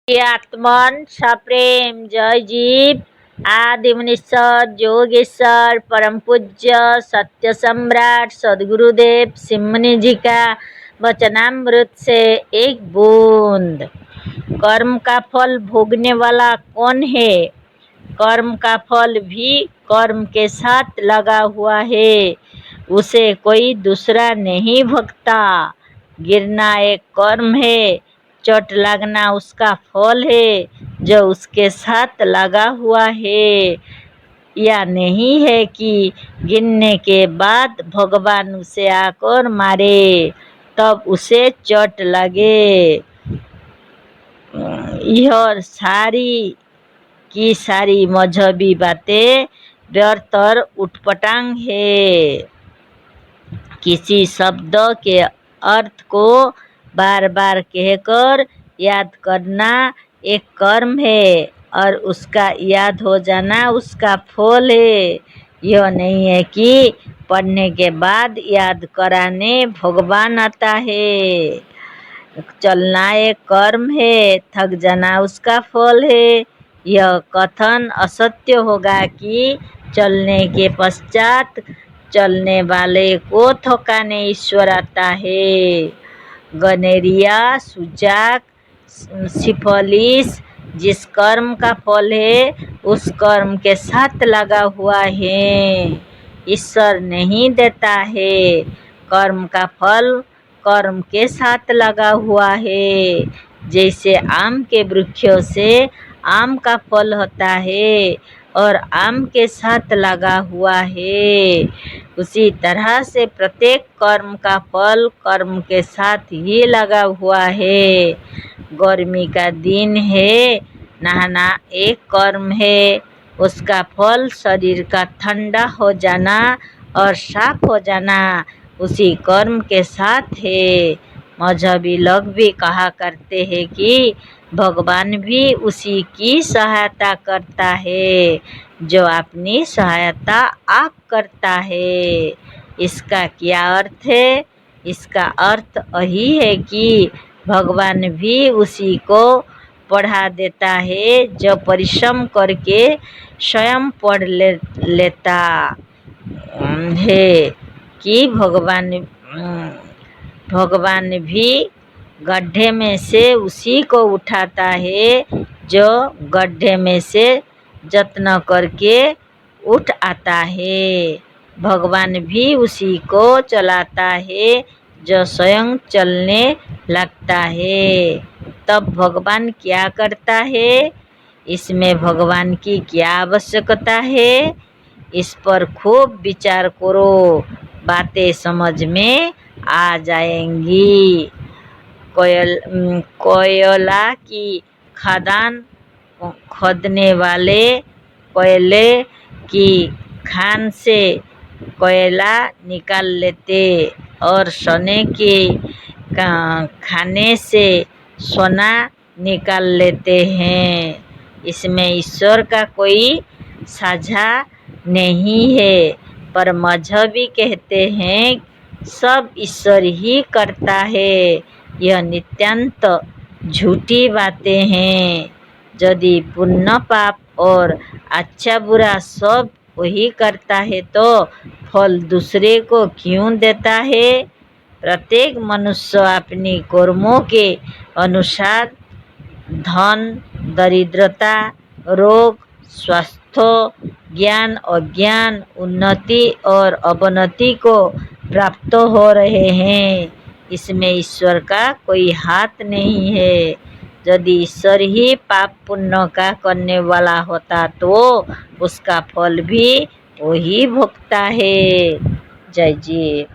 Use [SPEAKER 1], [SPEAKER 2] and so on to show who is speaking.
[SPEAKER 1] आत्मन सप्रेम जय जीव आदि मुनीश्वर योगेश्वर परम पूज्य सत्य सम्राट सदगुरुदेव सिमनी जी का वचनामृत से एक बूंद। कर्म का फल भोगने वाला कौन है? कर्म का फल भी कर्म के साथ लगा हुआ है, उसे कोई दूसरा नहीं भोगता। गिरना एक कर्म है, चोट लगना उसका फल है जो उसके साथ लगा हुआ है। या नहीं है कि गिरने के बाद भगवान उसे आकर मारे तब उसे चोट लगे। यह सारी की सारी मजहबी बातें व्यर्थ और उटपटांग है। किसी शब्द के अर्थ को बार बार कहकर याद करना एक कर्म है और उसका याद हो जाना उसका फल है। यह नहीं है कि पढ़ने के बाद याद कराने भगवान आता है। चलना एक कर्म है, थक जाना उसका फल है। यह कथन असत्य होगा कि चलने के पश्चात चलने वाले को थकाने ईश्वर आता है। गनेरिया सुजाक सिफलिस जिस कर्म का फल है उस कर्म के साथ लगा हुआ है, ईश्वर नहीं देता है। कर्म का फल कर्म के साथ लगा हुआ है। जैसे आम के वृक्षों से आम का फल होता है और आम के साथ लगा हुआ है, उसी तरह से प्रत्येक कर्म का फल कर्म के साथ ही लगा हुआ है। गर्मी का दिन है, नहाना एक कर्म है, उसका फल शरीर का ठंडा हो जाना और साफ हो जाना उसी कर्म के साथ है। मजहबी लोग भी कहा करते हैं कि भगवान भी उसी की सहायता करता है जो अपनी सहायता आप करता है। इसका क्या अर्थ है? इसका अर्थ यही है कि भगवान भी उसी को पढ़ा देता है जो परिश्रम करके स्वयं पढ़ लेता है। कि भगवान भी गड्ढे में से उसी को उठाता है जो गड्ढे में से यत्न करके उठ आता है। भगवान भी उसी को चलाता है जो स्वयं चलने लगता है। तब भगवान क्या करता है? इसमें भगवान की क्या आवश्यकता है? इस पर खूब विचार करो, बातें समझ में आ जाएंगी। कोयला की खदान खोदने वाले कोयले की खान से कोयला निकाल लेते और सोने के खाने से सोना निकाल लेते हैं। इसमें ईश्वर का कोई साझा नहीं है, पर मजहबी कहते हैं सब ईश्वर ही करता है। यह नितांत झूठी बातें हैं। यदि पुण्य पाप और अच्छा बुरा सब वही करता है तो फल दूसरे को क्यों देता है? प्रत्येक मनुष्य अपनी कर्मों के अनुसार धन दरिद्रता रोग स्वास्थ्य ज्ञान अज्ञान उन्नति और अवनति को प्राप्त हो रहे हैं। इसमें ईश्वर का कोई हाथ नहीं है। यदि ईश्वर ही पाप पुण्य का करने वाला होता तो उसका फल भी वही भोगता है। जय जी।